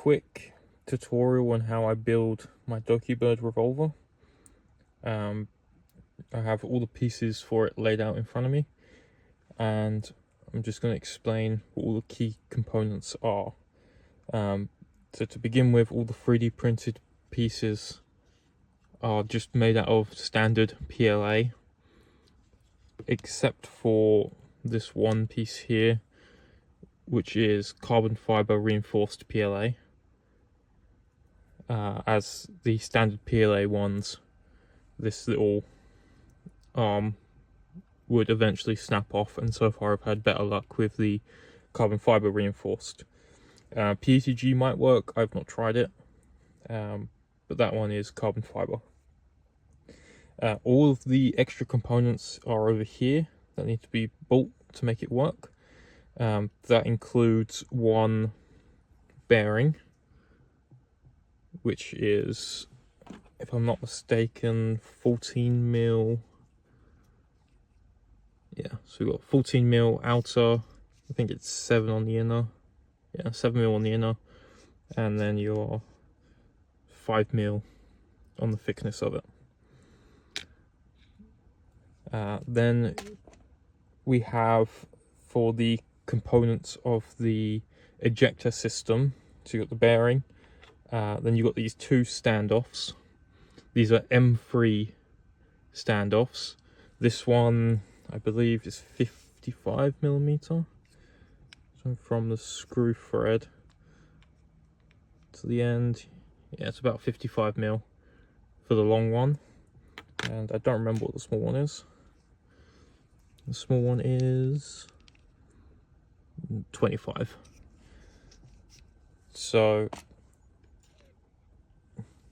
quick tutorial on how I build my Dokibird revolver. I have all the pieces for it laid out in front of me, and I'm just going to explain what all the key components are. So to begin with, all the 3D printed pieces are just made out of standard PLA, except for this one piece here, which is carbon fiber reinforced PLA. As the standard PLA ones, this little arm would eventually snap off, and so far I've had better luck with the carbon fiber reinforced. PETG might work, I've not tried it, but that one is carbon fiber. All of the extra components are over here that need to be built to make it work. That includes one bearing, which is, if I'm not mistaken, 14 mil. Yeah, so we've got 14 mil outer, I think it's 7 on the inner. Yeah, 7 mil on the inner, and then your 5 mil on the thickness of it. Then we have, for the components of the ejector system, so you've got the bearing, then you've got these two standoffs. These are M3 standoffs. This one, I believe, is 55mm. So from the screw thread to the end, yeah, it's about 55mm for the long one. And I don't remember what the small one is. The small one is 25. So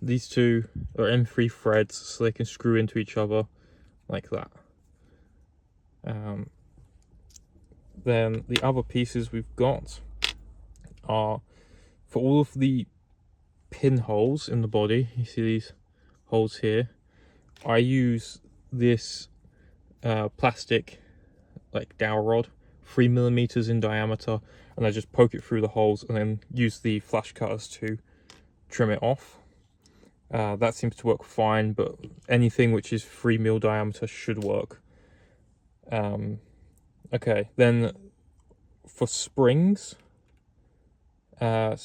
these two are M3 threads, so they can screw into each other like that. Then the other pieces we've got are, for all of the pinholes in the body, you see these holes here, I use this plastic like dowel rod, 3mm in diameter, and I just poke it through the holes and then use the flash cutters to trim it off. That seems to work fine, but anything which is 3mm diameter should work. Okay, then for springs, I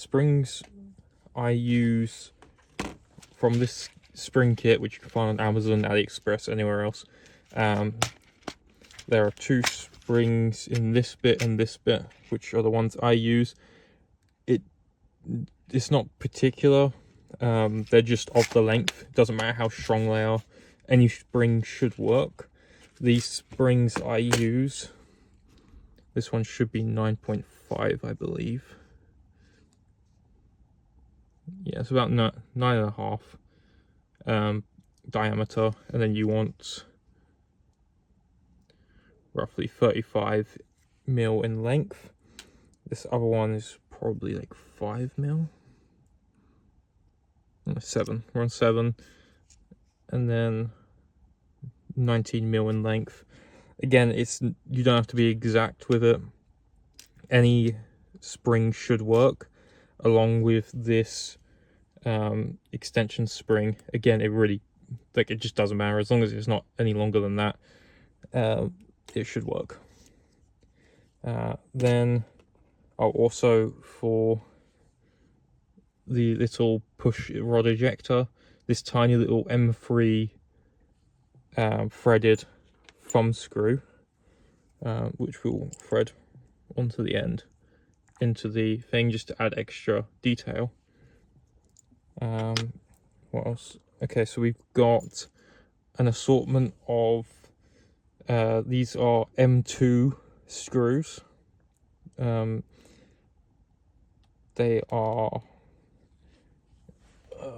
use from this spring kit, which you can find on Amazon, AliExpress, anywhere else. There are two springs in this bit and this bit, which are the ones I use. It's not particular, they're just of the length. It doesn't matter how strong they are, any spring should work. These springs I use, this one should be 9.5, I believe. Yeah, it's about 9.5 diameter, and then you want roughly 35mm in length. This other one is probably like 5mm. 7. We're on 7, and then 19mm in length. Again, you don't have to be exact with it. Any spring should work, along with this extension spring. Again, it just doesn't matter, as long as it's not any longer than that. It should work. Then I'll also, for the little push rod ejector, this tiny little M3 threaded thumb screw, which we'll thread onto the end into the thing just to add extra detail. What else? Okay, so we've got an assortment of these are M2 screws. They are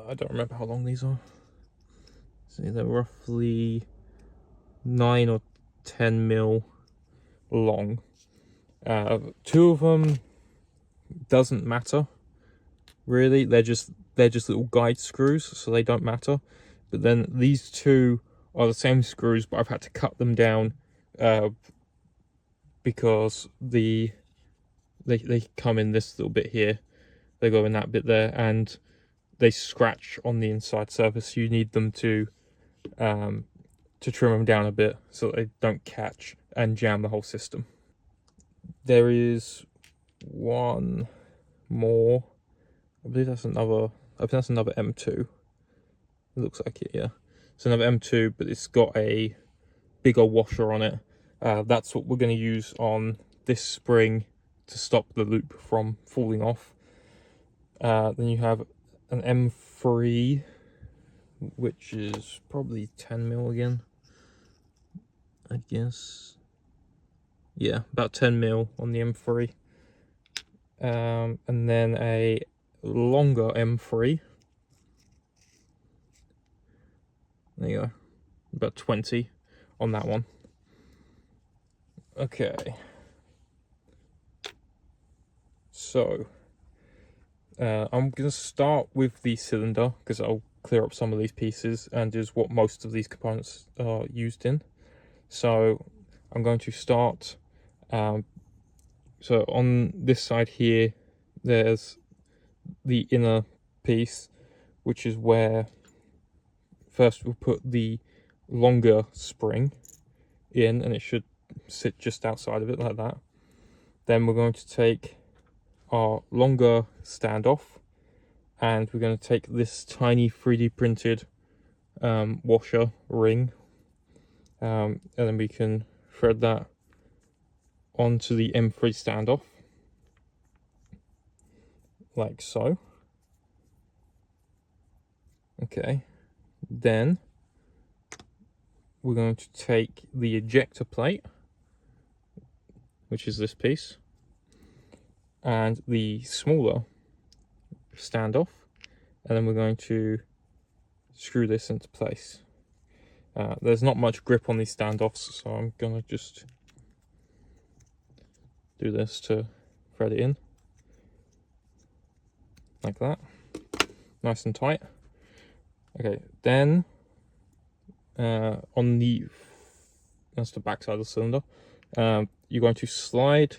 I don't remember how long these are. See, they're roughly 9 or 10mm long. Two of them doesn't matter really. They're just little guide screws, so they don't matter. But then these two are the same screws, but I've had to cut them down because they come in this little bit here. they go in that bit there, and they scratch on the inside surface. You need them to trim them down a bit so that they don't catch and jam the whole system. There is one more. I believe that's another. I think that's another M2. It looks like it, yeah. It's another M2, but it's got a bigger washer on it. That's what we're going to use on this spring to stop the loop from falling off. Then you have an M3, which is probably 10mm again, I guess. Yeah, about 10mm on the M3. And then a longer M3. There you go, about 20 on that one. Okay, so I'm going to start with the cylinder because I'll clear up some of these pieces and is what most of these components are used in. So I'm going to start, so on this side here, there's the inner piece, which is where first we'll put the longer spring in, and it should sit just outside of it like that. Then we're going to take our longer standoff, and we're going to take this tiny 3D printed washer ring, and then we can thread that onto the M3 standoff like so. Okay, then we're going to take the ejector plate, which is this piece, and the smaller standoff, and then we're going to screw this into place. There's not much grip on these standoffs, so I'm gonna just do this to thread it in like that, nice and tight. Okay, then on the, that's the back side of the cylinder, you're going to slide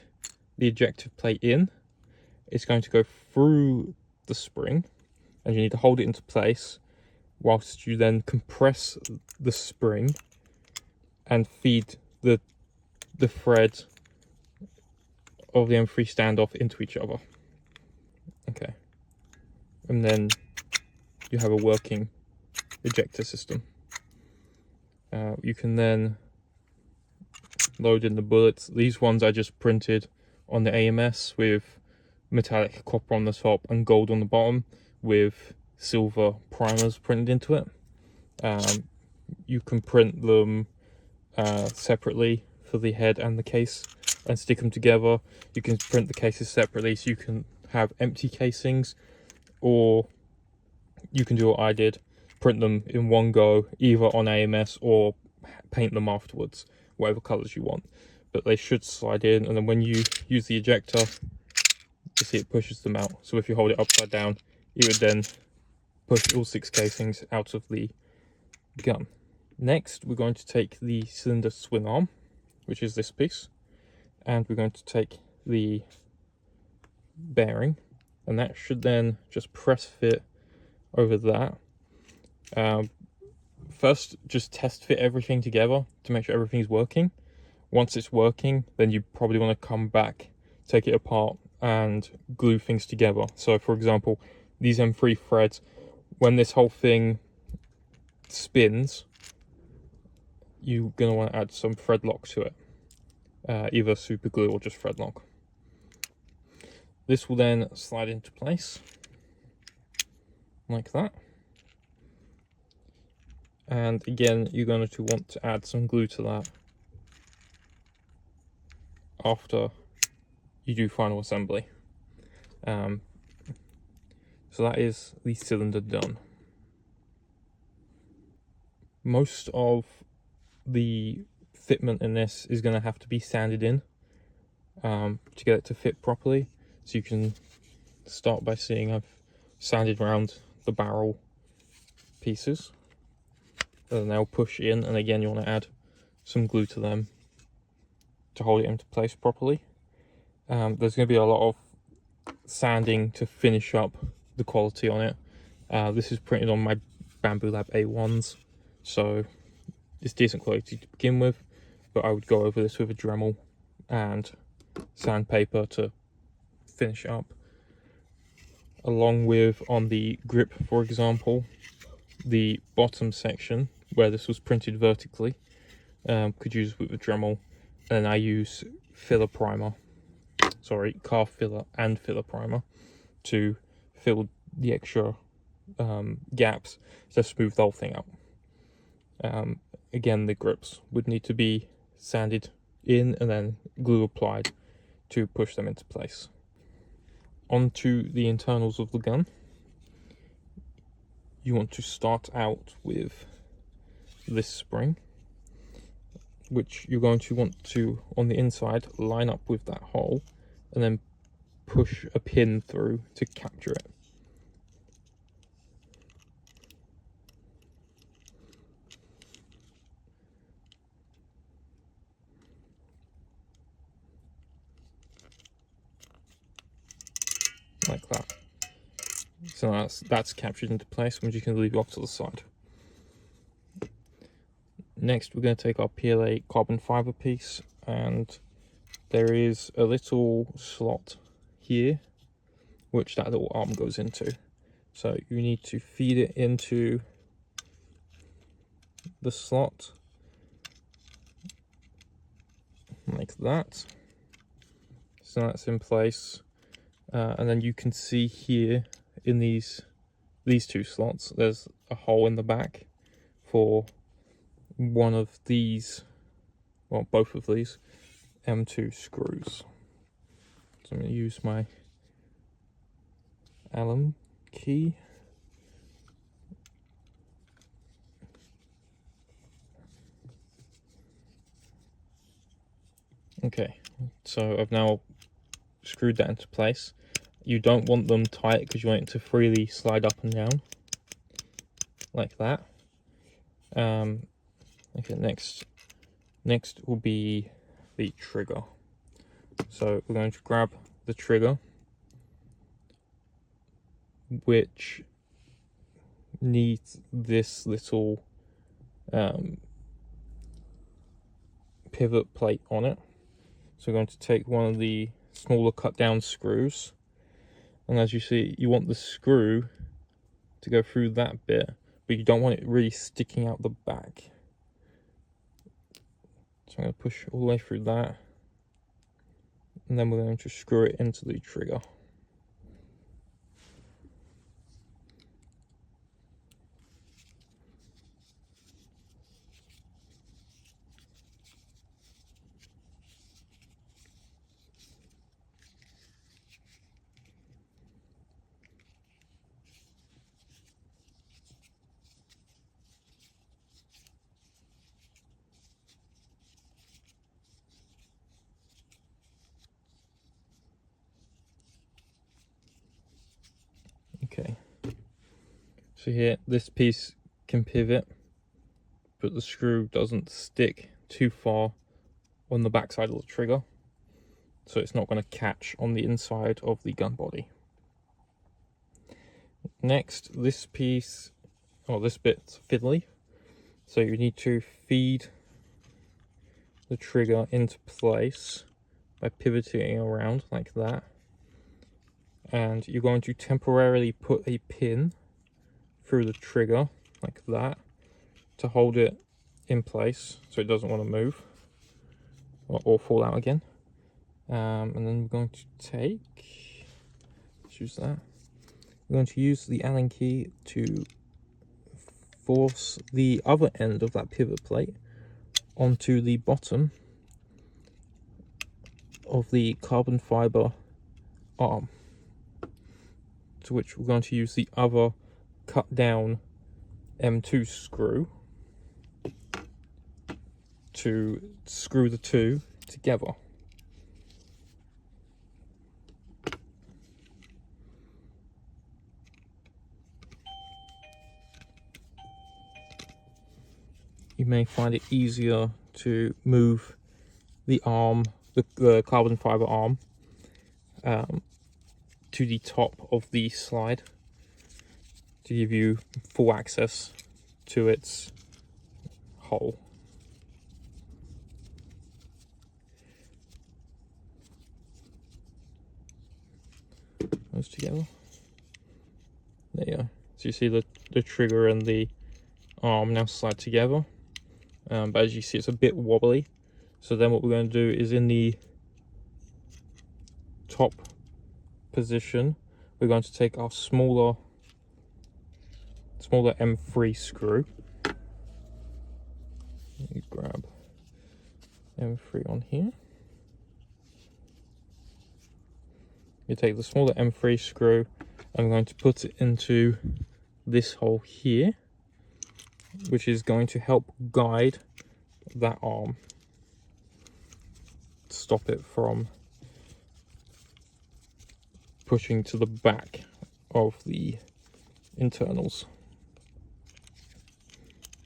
the ejector plate in. It's going to go through the spring, and you need to hold it into place whilst you then compress the spring and feed the thread of the M3 standoff into each other. Okay, and then you have a working ejector system. You can then load in the bullets. These ones I just printed on the AMS with metallic copper on the top and gold on the bottom with silver primers printed into it. You can print them separately for the head and the case and stick them together. You can print the cases separately, so you can have empty casings, or you can do what I did, print them in one go, either on AMS or paint them afterwards, whatever colors you want. But they should slide in, and then when you use the ejector, you see it pushes them out. So if you hold it upside down, it would then push all 6 casings out of the gun. Next, we're going to take the cylinder swing arm, which is this piece, and we're going to take the bearing, and that should then just press fit over that. First, just test fit everything together to make sure everything's working. Once it's working, then you probably want to come back, take it apart, and glue things together. So for example, these M3 threads, when this whole thing spins, you're going to want to add some thread lock to it, either super glue or just thread lock. This will then slide into place like that, and again you're going to want to add some glue to that after you do final assembly. So that is the cylinder done. Most of the fitment in this is going to have to be sanded in to get it to fit properly. So you can start by seeing I've sanded around the barrel pieces, and they'll push in, and again you want to add some glue to them to hold it into place properly. There's going to be a lot of sanding to finish up the quality on it. This is printed on my Bamboo Lab A1s, so it's decent quality to begin with, but I would go over this with a Dremel and sandpaper to finish it up. Along with, on the grip, for example, the bottom section where this was printed vertically, could use with a Dremel, and I use filler primer, sorry, car filler and filler primer to fill the extra gaps to smooth the whole thing out. Again, the grips would need to be sanded in and then glue applied to push them into place. Onto the internals of the gun. You want to start out with this spring, which you're going to want to, on the inside, line up with that hole and then push a pin through to capture it. Like that. So that's captured into place, which you can leave off to the side. Next, we're going to take our PLA carbon fiber piece, and there is a little slot here which that little arm goes into. So you need to feed it into the slot like that. So that's in place, and then you can see here in these two slots there's a hole in the back for one of these, well, both of these M2 screws. So I'm going to use my Allen key. Okay, so I've now screwed that into place. You don't want them tight because you want it to freely slide up and down like that. Okay, next will be the trigger. So we're going to grab the trigger, which needs this little pivot plate on it. So we're going to take one of the smaller cut down screws, and as you see, you want the screw to go through that bit, but you don't want it really sticking out the back. So I'm going to push all the way through that, and then we're going to screw it into the trigger. Okay, so here this piece can pivot, but the screw doesn't stick too far on the back side of the trigger, so it's not going to catch on the inside of the gun body. Next, this piece, or this bit's fiddly, so you need to feed the trigger into place by pivoting around like that, and you're going to temporarily put a pin through the trigger like that to hold it in place so it doesn't want to move or fall out again. And then we're going to choose that. We're going to use the Allen key to force the other end of that pivot plate onto the bottom of the carbon fiber arm, to which we're going to use the other cut down M2 screw to screw the two together. You may find it easier to move the arm, the carbon fiber arm, to the top of the slide to give you full access to its hole. Those together. There you go. So you see the trigger and the arm now slide together. But as you see, it's a bit wobbly. So then what we're going to do is in the top position, we're going to take our smaller M3 screw. You grab M3 on here. You take the smaller M3 screw. I'm going to put it into this hole here, which is going to help guide that arm, stop it from pushing to the back of the internals.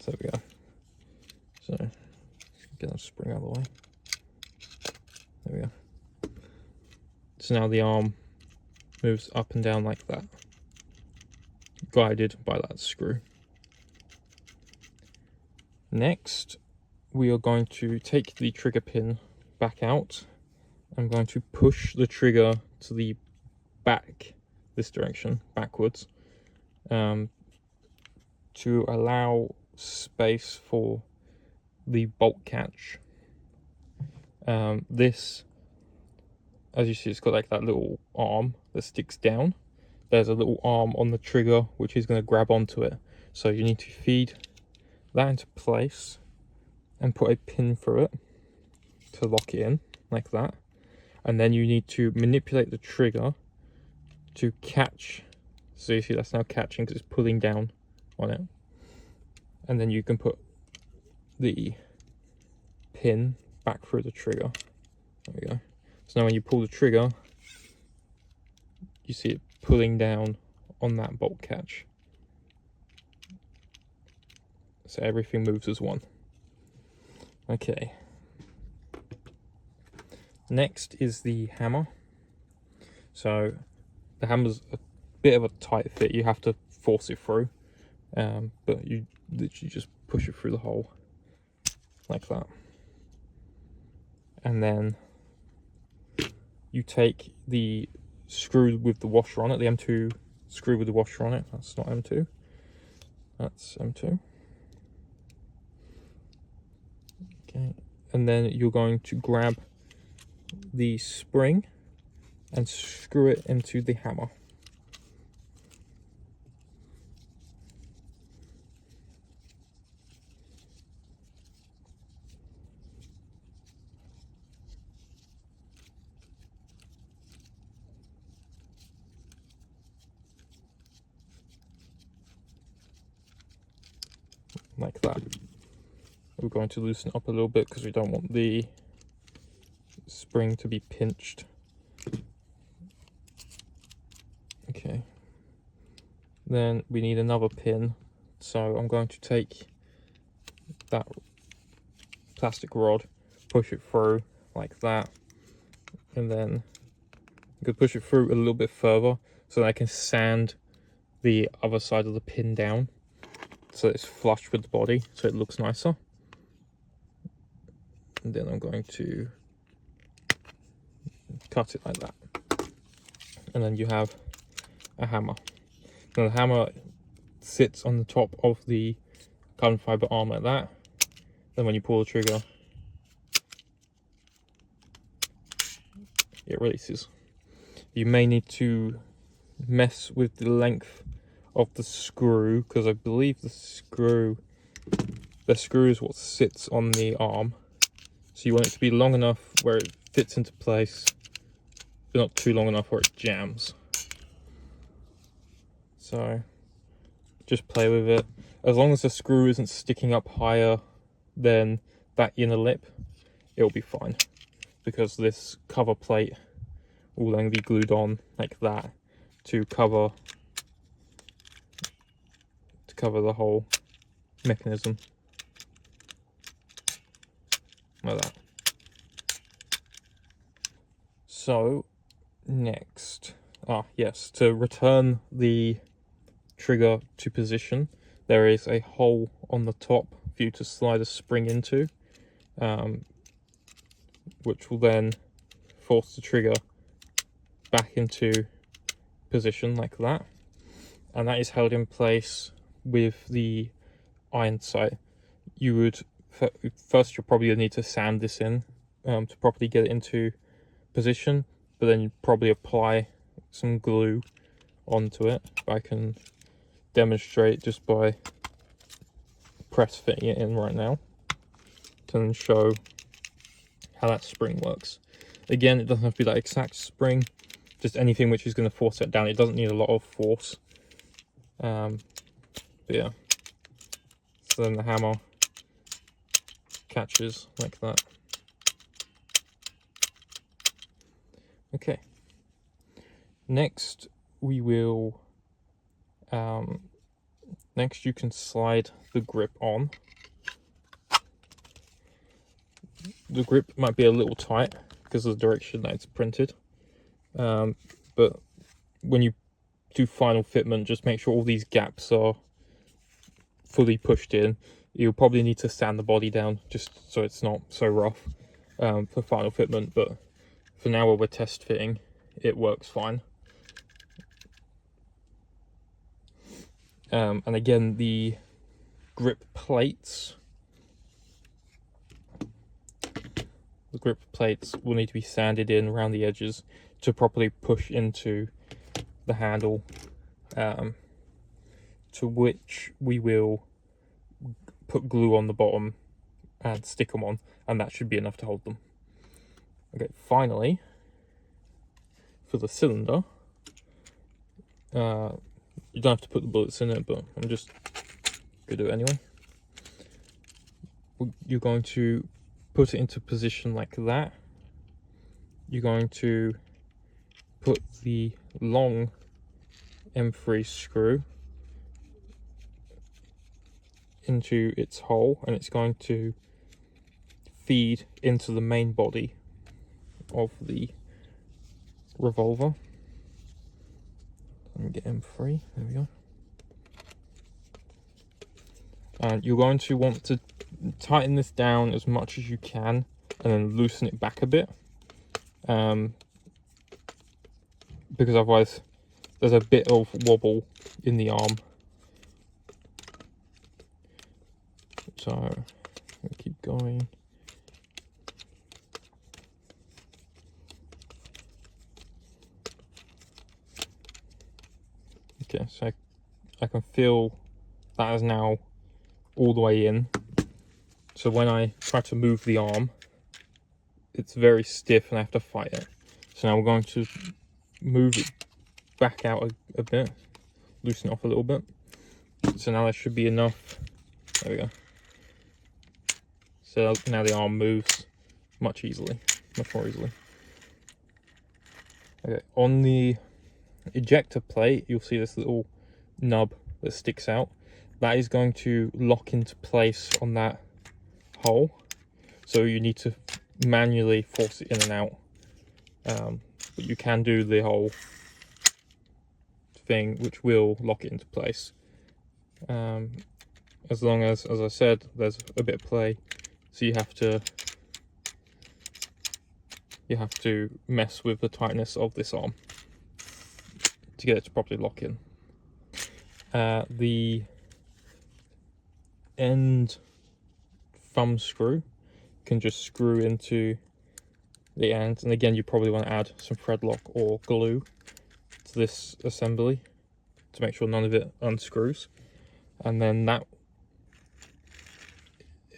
So there we go. So get that spring out of the way. There we go. So now the arm moves up and down like that, guided by that screw. Next, we are going to take the trigger pin back out. I'm going to push the trigger to the back, this direction, backwards, to allow space for the bolt catch. This, as you see, it's got like that little arm that sticks down. There's a little arm on the trigger which is going to grab onto it. So you need to feed that into place and put a pin through it to lock it in like that. And then you need to manipulate the trigger to catch. So you see that's now catching because it's pulling down on it. And then you can put the pin back through the trigger. There we go. So now when you pull the trigger, you see it pulling down on that bolt catch. So everything moves as one. Okay. Next is the hammer. So the hammer's a bit of a tight fit. You have to force it through. But you literally just push it through the hole like that. And then you take the screw with the washer on it, the M2 screw with the washer on it. That's not M2. That's M2. Okay. And then you're going to grab the spring and screw it into the hammer. Like that. We're going to loosen up a little bit because we don't want the spring to be pinched. Okay. Then we need another pin. So I'm going to take that plastic rod, push it through like that, and then you could push it through a little bit further so that I can sand the other side of the pin down so it's flush with the body so it looks nicer. And then I'm going to cut it like that, and then you have a hammer. Now the hammer sits on the top of the carbon fiber arm like that. Then when you pull the trigger, it releases. You may need to mess with the length of the screw because I believe the screw is what sits on the arm. So you want it to be long enough where it fits into place, but not too long enough where it jams. So just play with it. As long as the screw isn't sticking up higher than that inner lip, it'll be fine. Because this cover plate will then be glued on like that to cover the whole mechanism. Like that. So next, Yes, to return the trigger to position, there is a hole on the top for you to slide a spring into, which will then force the trigger back into position like that, and that is held in place with the iron sight. You would first, you'll probably need to sand this in to properly get it into position, but then you'd probably apply some glue onto it. I can demonstrate just by press fitting it in right now to then show how that spring works. Again, it doesn't have to be that exact spring, just anything which is going to force it down. It doesn't need a lot of force. But yeah, so then the hammer catches like that. Okay, next we will next you can slide the grip on. The grip might be a little tight because of the direction that it's printed, but when you do final fitment, just make sure all these gaps are fully pushed in. You'll probably need to sand the body down just so it's not so rough for final fitment, but for now, while we're test fitting, it works fine. And again, the grip plates will need to be sanded in around the edges to properly push into the handle, to which we will put glue on the bottom and stick them on, and that should be enough to hold them. Okay, finally, for the cylinder, you don't have to put the bullets in it, but I'm just going to do it anyway. You're going to put it into position like that. You're going to put the long M3 screw into its hole, and it's going to feed into the main body of the revolver. Let me get M3, there we go. And you're going to want to tighten this down as much as you can and then loosen it back a bit, because otherwise there's a bit of wobble in the arm. So I'll keep going. Okay, so I can feel that is now all the way in. So when I try to move the arm, it's very stiff and I have to fight it. So now we're going to move it back out a bit, loosen it off a little bit. So now that should be enough. There we go. So now the arm moves much more easily. Okay, on the ejector plate, you'll see this little nub that sticks out. That is going to lock into place on that hole, so you need to manually force it in and out, but you can do the whole thing which will lock it into place, as long as I said, there's a bit of play, so you have to mess with the tightness of this arm to get it to properly lock in. The end thumb screw can just screw into the end, and again you probably want to add some thread lock or glue to this assembly to make sure none of it unscrews. And then that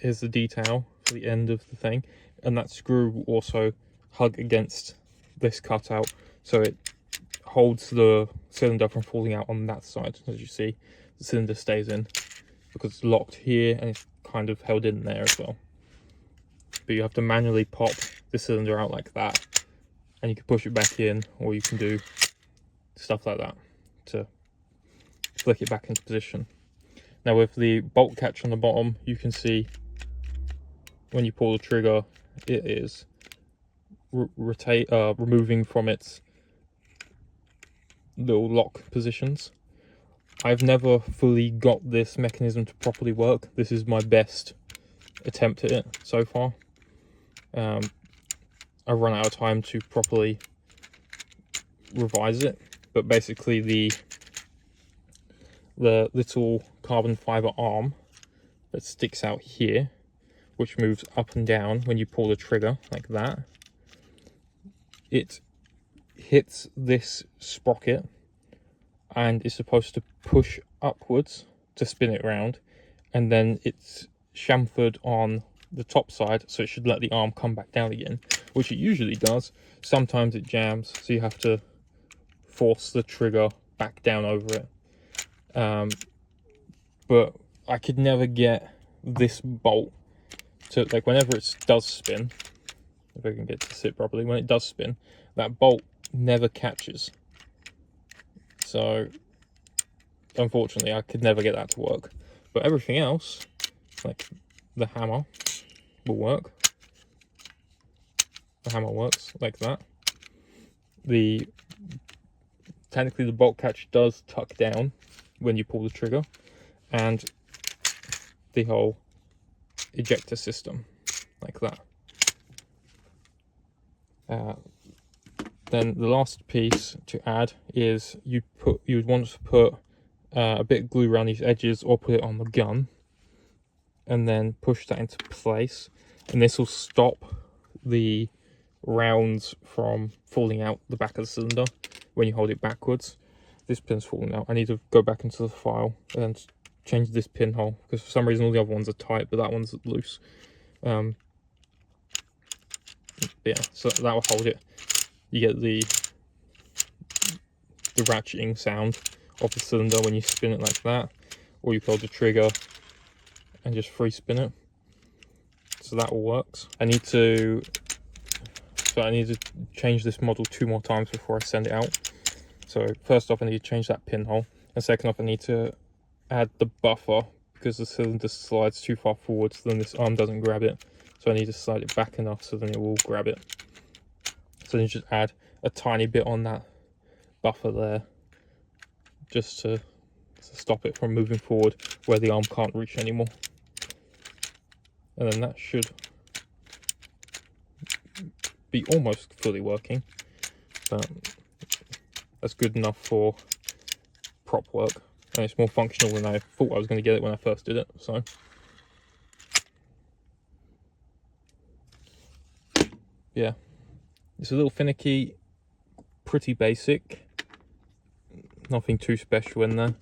is the detail for the end of the thing, and that screw will also hug against this cutout so it holds the cylinder from falling out on that side. As you see, the cylinder stays in because it's locked here and it's kind of held in there as well. But you have to manually pop the cylinder out like that, and you can push it back in, or you can do stuff like that to flick it back into position. Now with the bolt catch on the bottom, you can see when you pull the trigger, it is removing from its little lock positions. I've never fully got this mechanism to properly work. This is my best attempt at it so far. I've run out of time to properly revise it, but basically the little carbon fiber arm that sticks out here, which moves up and down when you pull the trigger like that, it hits this sprocket and is supposed to push upwards to spin it around, and then it's chamfered on the top side, so it should let the arm come back down again, which it usually does. Sometimes it jams, so you have to force the trigger back down over it. But I could never get this bolt to, like, whenever it does spin, if I can get it to sit properly, when it does spin, that bolt never catches. So unfortunately I could never get that to work. But everything else, like the hammer, will work. The hammer works like that. Technically the bolt catch does tuck down when you pull the trigger, and the whole ejector system like that. Then the last piece to add is you would want to put a bit of glue around these edges, or put it on the gun, and then push that into place, and this will stop the rounds from falling out the back of the cylinder when you hold it backwards. This pin's falling out. I need to go back into the file and change this pinhole, because for some reason all the other ones are tight but that one's loose. Yeah, so that will hold it. You get the ratcheting sound of the cylinder when you spin it like that, or you hold the trigger and just free spin it. So that all works. I need to change this model 2 more times before I send it out. So first off, I need to change that pinhole, and second off, I need to add the buffer, because the cylinder slides too far forward, so then this arm doesn't grab it. So I need to slide it back enough so then it will grab it. So then you just add a tiny bit on that buffer there, just to stop it from moving forward where the arm can't reach anymore. And then that should be almost fully working. That's good enough for prop work, and it's more functional than I thought I was going to get it when I first did it. So yeah, it's a little finicky, pretty basic, nothing too special in there.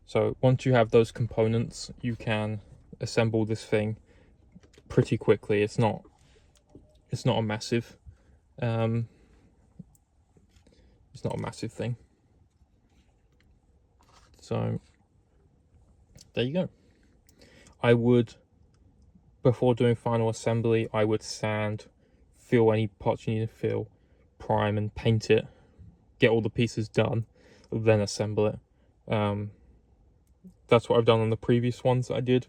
So once you have those components, you can assemble this thing pretty quickly. It's not a massive it's not a massive thing. So there you go. I would, before doing final assembly, I would sand, fill any parts you need to fill, prime and paint it, get all the pieces done, then assemble it. That's what I've done on the previous ones that I did.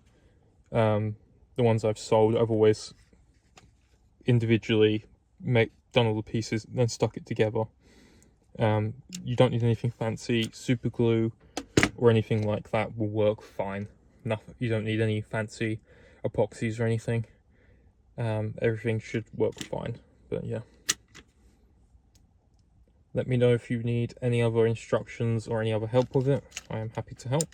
The ones I've sold, I've always individually done all the pieces, then stuck it together. You don't need anything fancy. Super glue or anything like that will work fine. Nothing, you don't need any fancy epoxies or anything. Everything should work fine. But yeah, let me know if you need any other instructions or any other help with it. I am happy to help.